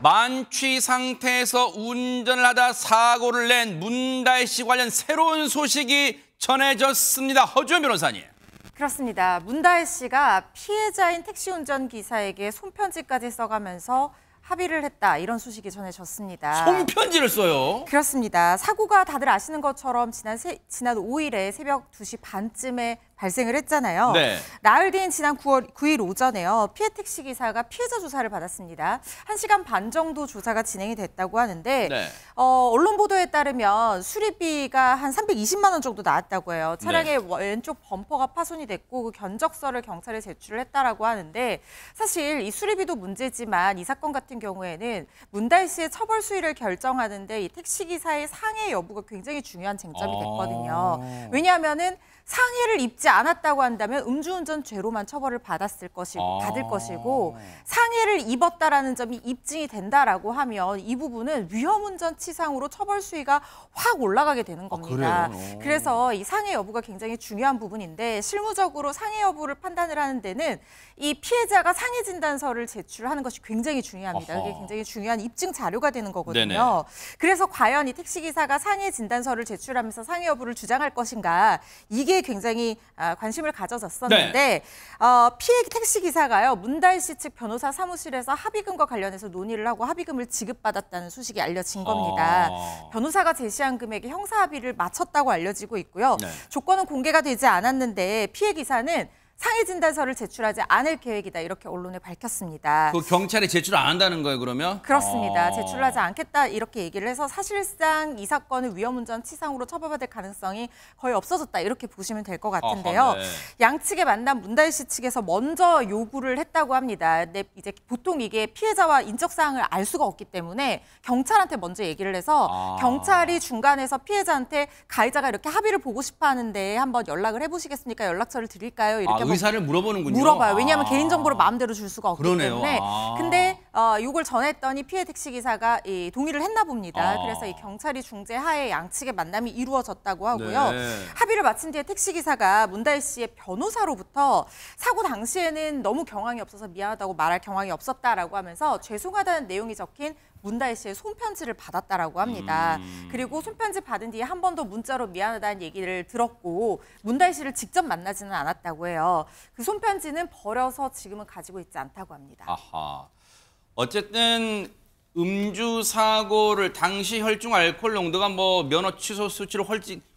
만취 상태에서 운전을 하다 사고를 낸 문다혜 씨 관련 새로운 소식이 전해졌습니다. 허주연 변호사님. 그렇습니다. 문다혜 씨가 피해자인 택시 운전기사에게 손편지까지 써가면서 합의를 했다, 이런 소식이 전해졌습니다. 손편지를 써요? 그렇습니다. 사고가 다들 아시는 것처럼 지난 5일에 새벽 2시 반쯤에 발생을 했잖아요. 네. 나흘 뒤인 지난 9일 오전에요. 피해 택시 기사가 피해자 조사를 받았습니다. 1시간 반 정도 조사가 진행이 됐다고 하는데 네. 언론 보도에 따르면 수리비가 한 320만 원 정도 나왔다고 해요. 차량의 왼쪽 범퍼가 파손이 됐고 그 견적서를 경찰에 제출을 했다라고 하는데, 사실 이 수리비도 문제지만 이 사건 같은 경우에는 문다혜 씨의 처벌 수위를 결정하는데 이 택시 기사의 상해 여부가 굉장히 중요한 쟁점이 됐거든요. 왜냐하면은 상해를 입지 않았다고 한다면 음주운전 죄로만 처벌을 받을 것이고 상해를 입었다라는 점이 입증이 된다라고 하면 이 부분은 위험운전치상으로 처벌 수위가 확 올라가게 되는 겁니다. 그래서 이 상해 여부가 굉장히 중요한 부분인데, 실무적으로 상해 여부를 판단을 하는 데는 이 피해자가 상해 진단서를 제출하는 것이 굉장히 중요합니다. 이게 굉장히 중요한 입증 자료가 되는 거거든요. 네네. 그래서 과연 이 택시기사가 상해 진단서를 제출하면서 상해 여부를 주장할 것인가, 이게 굉장히 관심을 가져졌었는데 네. 피해 택시기사가요, 문다혜 씨 측 변호사 사무실에서 합의금과 관련해서 논의를 하고 합의금을 지급받았다는 소식이 알려진 겁니다. 변호사가 제시한 금액에 형사 합의를 마쳤다고 알려지고 있고요. 네. 조건은 공개가 되지 않았는데 피해 기사는 상해 진단서를 제출하지 않을 계획이다, 이렇게 언론에 밝혔습니다. 그 경찰에 제출 안 한다는 거예요, 그러면? 그렇습니다. 제출하지 않겠다, 이렇게 얘기를 해서 사실상 이 사건은 위험운전 치상으로 처벌받을 가능성이 거의 없어졌다, 이렇게 보시면 될 것 같은데요. 네. 양측의 만남 문다혜 씨 측에서 먼저 요구를 했다고 합니다. 근데 이제 보통 이게 피해자와 인적 사항을 알 수가 없기 때문에 경찰한테 먼저 얘기를 해서 경찰이 중간에서 피해자한테 가해자가 이렇게 합의를 보고 싶어 하는데 한번 연락을 해보시겠습니까? 연락처를 드릴까요? 이렇게 의사를 물어보는군요. 물어봐요. 왜냐하면 개인정보를 마음대로 줄 수가 없기 그러네요. 때문에. 근데 이걸 전했더니 피해 택시기사가 동의를 했나 봅니다. 그래서 이 경찰이 중재하에 양측의 만남이 이루어졌다고 하고요. 네. 합의를 마친 뒤에 택시기사가 문다혜 씨의 변호사로부터 사고 당시에는 너무 경황이 없어서 미안하다고 말할 경황이 없었다라고 하면서 죄송하다는 내용이 적힌 문다혜 씨의 손편지를 받았다라고 합니다. 그리고 손편지 받은 뒤에 한 번 더 문자로 미안하다는 얘기를 들었고 문다혜 씨를 직접 만나지는 않았다고 해요. 그 손편지는 버려서 지금은 가지고 있지 않다고 합니다. 아하. 어쨌든 음주 사고를 당시 혈중 알코올 농도가 뭐 면허 취소 수치를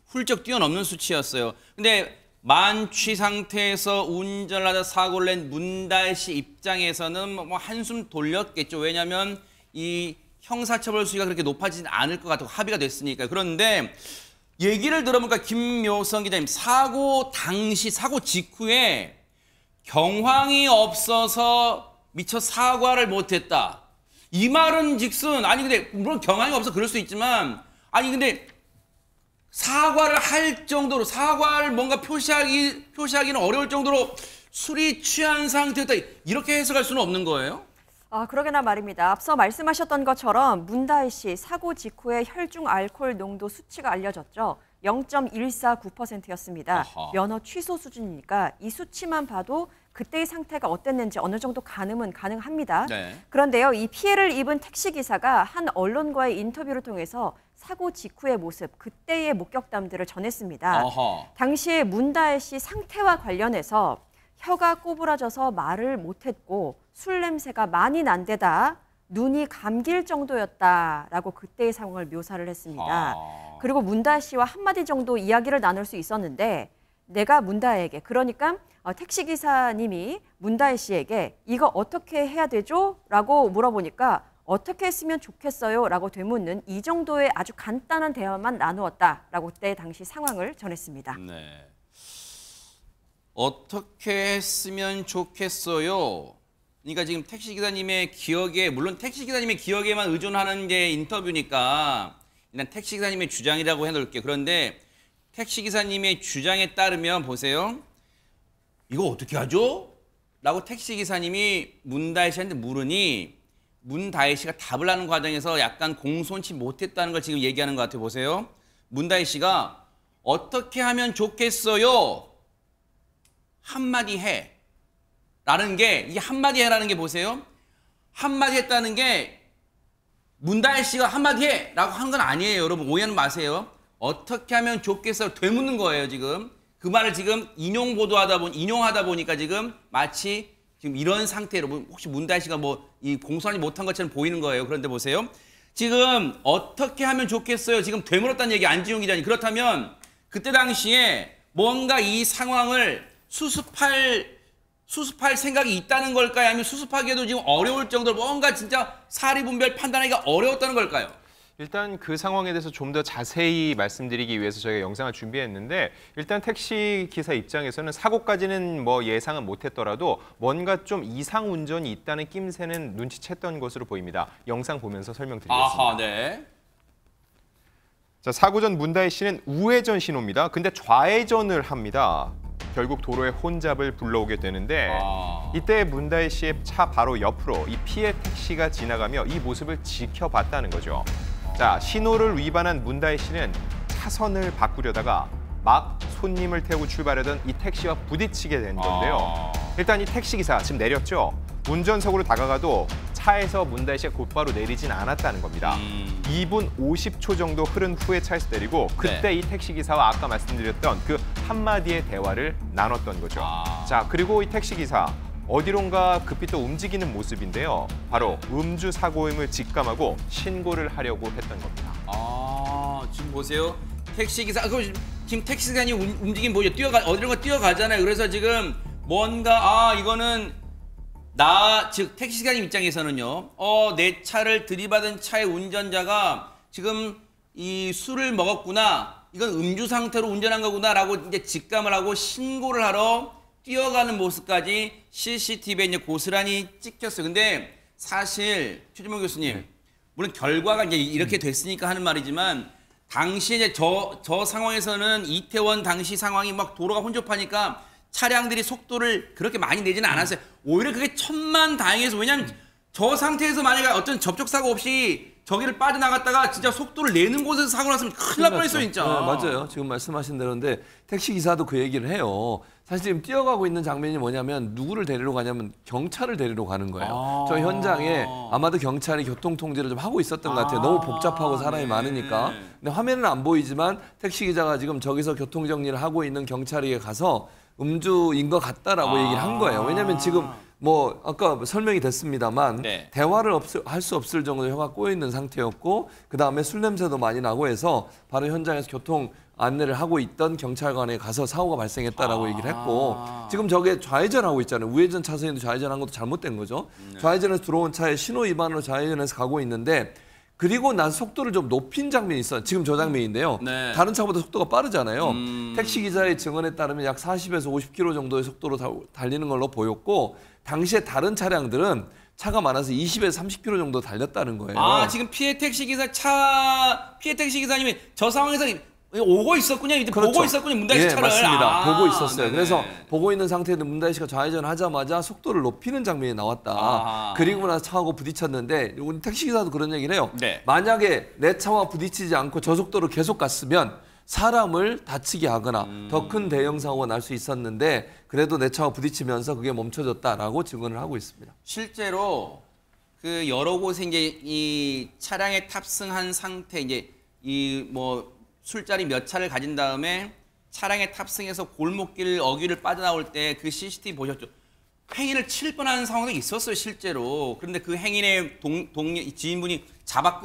훌쩍 뛰어넘는 수치였어요. 근데 만취 상태에서 운전을 하다 사고를 낸 문다혜 씨 입장에서는 뭐 한숨 돌렸겠죠. 왜냐하면 이 형사처벌 수위가 그렇게 높아지진 않을 것 같고 합의가 됐으니까. 그런데 얘기를 들어보니까 김묘성 기자님, 사고 당시, 사고 직후에 경황이 없어서 미처 사과를 못했다. 이 말은 즉슨, 아니 근데 물론 경황이 없어서 그럴 수 있지만, 아니 근데 사과를 할 정도로, 사과를 뭔가 표시하기는 어려울 정도로 술이 취한 상태였다, 이렇게 해석할 수는 없는 거예요? 그러게나 말입니다. 앞서 말씀하셨던 것처럼 문다혜 씨 사고 직후에 혈중 알코올 농도 수치가 알려졌죠. 0.149%였습니다. 면허 취소 수준이니까 이 수치만 봐도 그때의 상태가 어땠는지 어느 정도 가늠은 가능합니다. 네. 그런데요, 이 피해를 입은 택시기사가 한 언론과의 인터뷰를 통해서 사고 직후의 모습, 그때의 목격담들을 전했습니다. 당시에 문다혜 씨 상태와 관련해서 혀가 꼬부라져서 말을 못했고 술 냄새가 많이 난 데다 눈이 감길 정도였다라고 그때의 상황을 묘사를 했습니다. 그리고 문다혜 씨와 한마디 정도 이야기를 나눌 수 있었는데, 내가 문다혜에게, 그러니까 택시기사님이 문다혜 씨에게 이거 어떻게 해야 되죠? 라고 물어보니까 어떻게 했으면 좋겠어요? 라고 되묻는 이 정도의 아주 간단한 대화만 나누었다라고 그때 당시 상황을 전했습니다. 네. 어떻게 했으면 좋겠어요? 그러니까 지금 택시기사님의 기억에, 물론 택시기사님의 기억에만 의존하는 게 인터뷰니까 일단 택시기사님의 주장이라고 해놓을게요. 그런데 택시기사님의 주장에 따르면 보세요. 이거 어떻게 하죠? 라고 택시기사님이 문다혜 씨한테 물으니 문다혜 씨가 답을 하는 과정에서 약간 공손치 못했다는 걸 지금 얘기하는 것 같아요. 보세요. 문다혜 씨가 어떻게 하면 좋겠어요? 한마디 해. 라는 게, 이 한마디 해라는 게 보세요. 한마디 했다는 게 문다혜 씨가 한마디 해라고 한 건 아니에요. 여러분 오해는 마세요. 어떻게 하면 좋겠어 되묻는 거예요 지금. 그 말을 지금 인용하다 보니까 지금 마치 지금 이런 상태로 혹시 문다혜 씨가 뭐 이 공손하지 못한 것처럼 보이는 거예요. 그런데 보세요. 지금 어떻게 하면 좋겠어요. 지금 되물었다는 얘기 안지용 기자님. 그렇다면 그때 당시에 뭔가 이 상황을 수습할 생각이 있다는 걸까요? 아니면 수습하기에도 지금 어려울 정도로 뭔가 진짜 사리분별 판단하기가 어려웠다는 걸까요? 일단 그 상황에 대해서 좀 더 자세히 말씀드리기 위해서 저희가 영상을 준비했는데 일단 택시 기사 입장에서는 사고까지는 뭐 예상은 못했더라도 뭔가 좀 이상 운전이 있다는 낌새는 눈치챘던 것으로 보입니다. 영상 보면서 설명드리겠습니다. 아하, 네. 자, 사고 전 문다혜 씨는 우회전 신호입니다. 근데 좌회전을 합니다. 결국 도로에 혼잡을 불러오게 되는데 이때 문다혜 씨의 차 바로 옆으로 이 피해 택시가 지나가며 이 모습을 지켜봤다는 거죠. 자, 신호를 위반한 문다혜 씨는 차선을 바꾸려다가 막 손님을 태우고 출발하던 이 택시와 부딪히게 된 건데요. 일단 이 택시기사 지금 내렸죠. 운전석으로 다가가도 차에서 문다혜 씨가 곧바로 내리진 않았다는 겁니다. 2분 50초 정도 흐른 후에 차에서 내리고 그때 이 택시기사와 아까 말씀드렸던 그 한마디의 대화를 나눴던 거죠. 자, 그리고 이 택시기사 어디론가 급히 또 움직이는 모습인데요. 바로 음주 사고임을 직감하고 신고를 하려고 했던 겁니다. 지금 보세요. 택시기사, 지금 택시기사님 움직임 뭐죠? 어디론가 뛰어가잖아요. 그래서 지금 뭔가 이거는 즉 택시기사님 입장에서는요. 내 차를 들이받은 차의 운전자가 지금 이 술을 먹었구나. 이건 음주 상태로 운전한 거구나라고 이제 직감을 하고 신고를 하러 뛰어가는 모습까지 CCTV에 이제 고스란히 찍혔어요. 근데 사실 최진봉 교수님, 물론 결과가 이제 이렇게 됐으니까 하는 말이지만 당시에 이제 저 상황에서는 이태원 당시 상황이 막 도로가 혼잡하니까 차량들이 속도를 그렇게 많이 내지는 않았어요. 오히려 그게 천만다행이어서 왜냐하면 저 상태에서 만약에 어떤 접촉사고 없이 저기를 빠져나갔다가 진짜 속도를 내는 곳에서 사고 났으면 큰일 날 뻔했어요, 진짜. 네, 맞아요. 지금 말씀하신 대로인데 택시기사도 그 얘기를 해요. 사실 지금 뛰어가고 있는 장면이 뭐냐면 누구를 데리러 가냐면 경찰을 데리러 가는 거예요. 저 현장에 아마도 경찰이 교통통제를 좀 하고 있었던 것 같아요. 너무 복잡하고 사람이 많으니까. 근데 화면은 안 보이지만 택시기사가 지금 저기서 교통정리를 하고 있는 경찰에게 가서 음주인 것 같다라고 얘기를 한 거예요. 왜냐하면 지금 뭐 아까 설명이 됐습니다만 대화를 할 수 없을 정도로 혀가 꼬여 있는 상태였고 그 다음에 술 냄새도 많이 나고 해서 바로 현장에서 교통 안내를 하고 있던 경찰관에 가서 사고가 발생했다라고 얘기를 했고 지금 저게 좌회전하고 있잖아요. 우회전 차선인데 좌회전한 것도 잘못된 거죠. 좌회전에서 들어온 차에 신호 위반으로 좌회전해서 가고 있는데 그리고 난 속도를 좀 높인 장면이 있어요. 지금 저 장면인데요. 다른 차보다 속도가 빠르잖아요. 택시기사의 증언에 따르면 약 40에서 50km 정도의 속도로 달리는 걸로 보였고 당시에 다른 차량들은 차가 많아서 20에서 30km 정도 달렸다는 거예요. 지금 피해 택시기사님이 저 상황에서 오고 있었군요. 이제 그렇죠. 보고 있었군요. 문다혜 씨 차를. 맞습니다. 보고 있었어요. 네네. 그래서 보고 있는 상태에서 문다혜 씨가 좌회전하자마자 속도를 높이는 장면이 나왔다. 그리고 나서 차하고 부딪혔는데 우리 택시기사도 그런 얘기를 해요. 만약에 내 차와 부딪히지 않고 저속도로 계속 갔으면 사람을 다치게 하거나 더 큰 대형 사고가 날 수 있었는데 그래도 내 차와 부딪히면서 그게 멈춰졌다라고 증언을 하고 있습니다. 실제로 그 여러 곳에 이제 이 차량에 탑승한 상태 이제 이 뭐 술자리 몇 차를 가진 다음에 차량에 탑승해서 골목길 어귀를 빠져나올 때 그 CCTV 보셨죠? 행인을 칠 뻔하는 상황도 있었어요, 실제로. 그런데 그 행인의 지인분이 잡아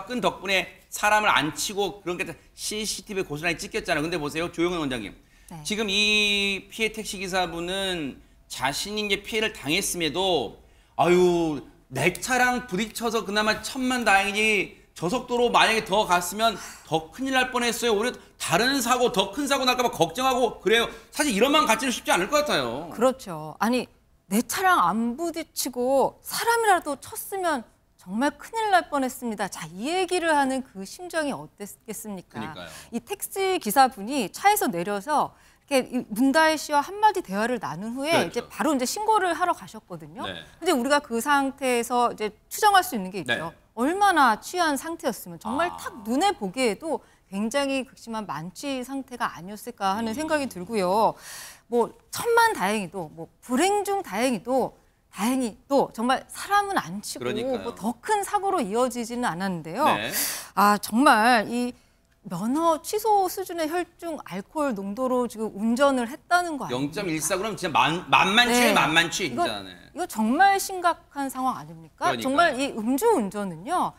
끈 덕분에 사람을 안 치고 그런 게 CCTV에 고스란히 찍혔잖아요. 근데 보세요, 조영은 원장님. 지금 이 피해 택시기사분은 자신이 이제 피해를 당했음에도 내 차랑 부딪혀서 그나마 천만다행이지 저속도로 만약에 더 갔으면 더 큰일 날 뻔했어요. 오히려 다른 사고, 더 큰 사고 날까 봐 걱정하고 그래요. 사실 이런 마음 갖지는 쉽지 않을 것 같아요. 그렇죠. 아니 내 차랑 안 부딪히고 사람이라도 쳤으면 정말 큰일 날 뻔했습니다. 자, 이 얘기를 하는 그 심정이 어땠겠습니까? 그러니까요. 이 택시 기사분이 차에서 내려서 이렇게 문다혜 씨와 한마디 대화를 나눈 후에 그렇죠. 이제 바로 이제 신고를 하러 가셨거든요. 네. 근데 우리가 그 상태에서 이제 추정할 수 있는 게 있죠. 얼마나 취한 상태였으면 정말 딱 눈에 보기에도 굉장히 극심한 만취 상태가 아니었을까 하는 생각이 들고요. 뭐 천만다행히도 뭐 불행 중 다행히도 다행히 또 정말 사람은 안 치고 뭐 더 큰 사고로 이어지지는 않았는데요. 네. 아 정말 이 면허 취소 수준의 혈중 알코올 농도로 지금 운전을 했다는 거 아닙니까? 0.14 그럼 진짜 만만치예요, 네. 만만치 진짜. 이거 정말 심각한 상황 아닙니까? 그러니까요. 정말 이 음주운전은요.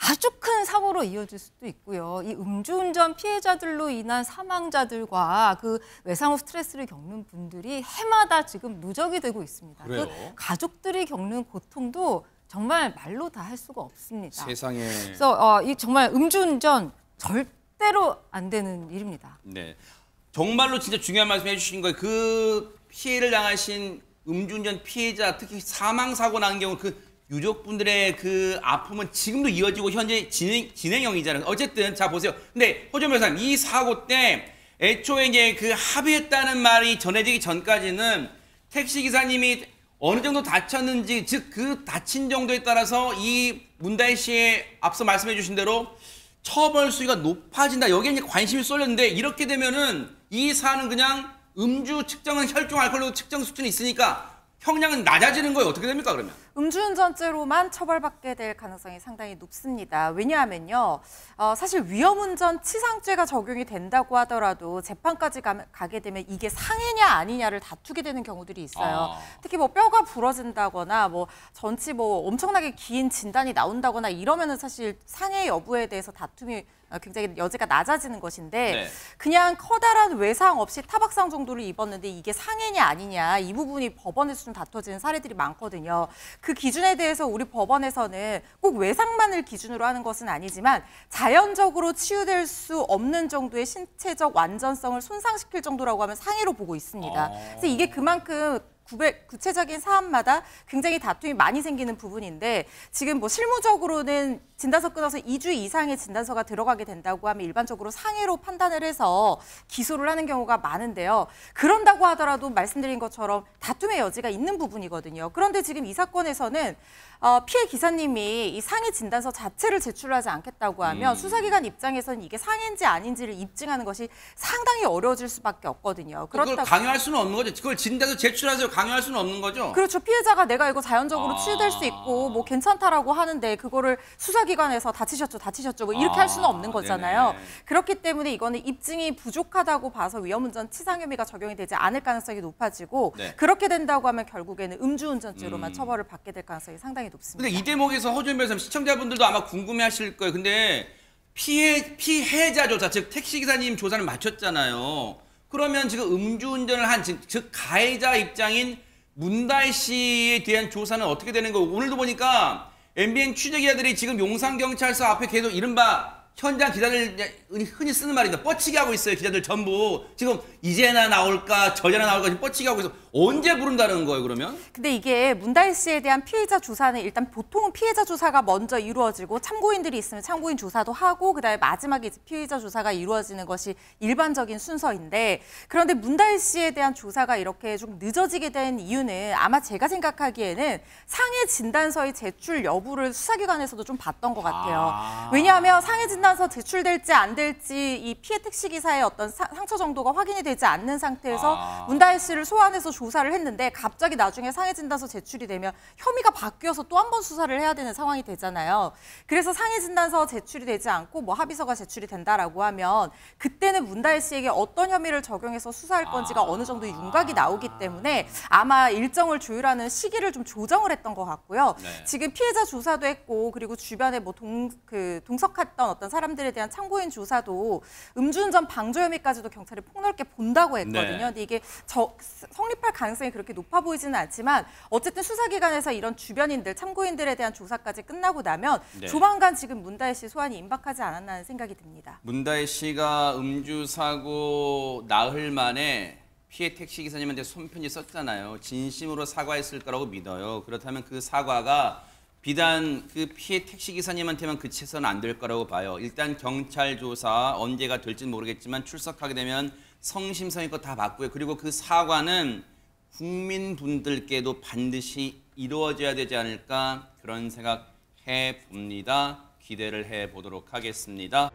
아주 큰 사고로 이어질 수도 있고요. 이 음주운전 피해자들로 인한 사망자들과 그 외상 후 스트레스를 겪는 분들이 해마다 지금 누적이 되고 있습니다. 그래요? 그 가족들이 겪는 고통도 정말 말로 다 할 수가 없습니다. 세상에. 그래서 이 정말 음주운전 절대로 안 되는 일입니다. 네. 정말로 진짜 중요한 말씀 해주신 거예요. 그 피해를 당하신 음주운전 피해자, 특히 사망사고 난 경우 그 유족분들의 그 아픔은 지금도 이어지고 현재 진행형이잖아요. 어쨌든 자 보세요. 근데 호정 변호사님 이 사고 때 애초에 이제 그 합의했다는 말이 전해지기 전까지는 택시 기사님이 어느 정도 다쳤는지 즉 그 다친 정도에 따라서 이 문다혜 씨의 앞서 말씀해 주신 대로 처벌 수위가 높아진다. 여기에 이제 관심이 쏠렸는데 이렇게 되면은 이 사안은 그냥 음주 측정은 혈중 알코올 측정 수준이 있으니까 형량은 낮아지는 거예요. 어떻게 됩니까 그러면? 음주운전죄로만 처벌받게 될 가능성이 상당히 높습니다. 왜냐하면요. 사실 위험운전 치상죄가 적용이 된다고 하더라도 재판까지 가게 되면 이게 상해냐 아니냐를 다투게 되는 경우들이 있어요. 특히 뭐 뼈가 부러진다거나 뭐 전치 뭐 엄청나게 긴 진단이 나온다거나 이러면은 사실 상해 여부에 대해서 다툼이 굉장히 여지가 낮아지는 것인데 네. 그냥 커다란 외상 없이 타박상 정도를 입었는데 이게 상해냐 아니냐 이 부분이 법원에서 좀 다퉈지는 사례들이 많거든요. 그 기준에 대해서 우리 법원에서는 꼭 외상만을 기준으로 하는 것은 아니지만 자연적으로 치유될 수 없는 정도의 신체적 완전성을 손상시킬 정도라고 하면 상해로 보고 있습니다. 그래서 이게 그만큼 구체적인 사안마다 굉장히 다툼이 많이 생기는 부분인데 지금 뭐 실무적으로는 진단서 끊어서 2주 이상의 진단서가 들어가게 된다고 하면 일반적으로 상해로 판단을 해서 기소를 하는 경우가 많은데요. 그런다고 하더라도 말씀드린 것처럼 다툼의 여지가 있는 부분이거든요. 그런데 지금 이 사건에서는 피해 기사님이 이 상해 진단서 자체를 제출하지 않겠다고 하면 수사기관 입장에서는 이게 상해인지 아닌지를 입증하는 것이 상당히 어려워질 수밖에 없거든요. 그걸 강요할 수는 없는 거죠. 그걸 진단서 제출하세요. 강요할 수는 없는 거죠. 그렇죠. 피해자가 내가 이거 자연적으로 치유될 수 있고 뭐 괜찮다라고 하는데 그거를 수사기관에서 다치셨죠 뭐 이렇게 할 수는 없는 거잖아요. 네네. 그렇기 때문에 이거는 입증이 부족하다고 봐서 위험운전 치상 혐의가 적용이 되지 않을 가능성이 높아지고 네. 그렇게 된다고 하면 결국에는 음주운전죄로만 처벌을 받게 될 가능성이 상당히 높습니다. 근데 이 대목에서 허준 변호사님 시청자분들도 아마 궁금해하실 거예요. 근데 피해자 조사, 즉 택시기사님 조사를 마쳤잖아요. 그러면 지금 음주운전을 한 즉 가해자 입장인 문다혜 씨에 대한 조사는 어떻게 되는 거고 오늘도 보니까 MBN 취재기자들이 지금 용산경찰서 앞에 계속 이른바 현장 기자들 흔히 쓰는 말인데 뻗치기 하고 있어요. 기자들 전부 지금 이제나 나올까 저제나 나올까 지금 뻗치기 하고 있어. 언제 부른다는 거예요 그러면? 근데 이게 문다혜 씨에 대한 피해자 조사는 일단 보통은 피해자 조사가 먼저 이루어지고 참고인들이 있으면 참고인 조사도 하고 그다음에 마지막에 이제 피해자 조사가 이루어지는 것이 일반적인 순서인데 그런데 문다혜 씨에 대한 조사가 이렇게 좀 늦어지게 된 이유는 아마 제가 생각하기에는 상해 진단서의 제출 여부를 수사기관에서도 좀 봤던 것 같아요. 왜냐하면 상해 진단서 제출될지 안 될지 이 피해 택시기사의 어떤 상처 정도가 확인이 되지 않는 상태에서 문다혜 씨를 소환해서 조사를 했는데 갑자기 나중에 상해 진단서 제출이 되면 혐의가 바뀌어서 또 한 번 수사를 해야 되는 상황이 되잖아요. 그래서 상해 진단서 제출이 되지 않고 뭐 합의서가 제출이 된다라고 하면 그때는 문다혜 씨에게 어떤 혐의를 적용해서 수사할 건지가 어느 정도 윤곽이 나오기 때문에 아마 일정을 조율하는 시기를 좀 조정을 했던 것 같고요. 네. 지금 피해자 조사도 했고 그리고 주변에 뭐 동석했던 어떤 사람들에 대한 참고인 조사도 음주운전 방조 혐의까지도 경찰이 폭넓게 본다고 했거든요. 네. 근데 이게 성립할 가능성이 그렇게 높아 보이지는 않지만 어쨌든 수사기관에서 이런 주변인들, 참고인들에 대한 조사까지 끝나고 나면 네. 조만간 지금 문다혜 씨 소환이 임박하지 않았나 하는 생각이 듭니다. 문다혜 씨가 음주사고 나흘 만에 피해 택시기사님한테 손편지 썼잖아요. 진심으로 사과했을 거라고 믿어요. 그렇다면 그 사과가 비단 그 피해 택시기사님한테만 그치서는 안 될 거라고 봐요. 일단 경찰 조사 언제가 될지는 모르겠지만 출석하게 되면 성심성의껏 다 받고요. 그리고 그 사과는 국민분들께도 반드시 이루어져야 되지 않을까 그런 생각 해봅니다. 기대를 해보도록 하겠습니다.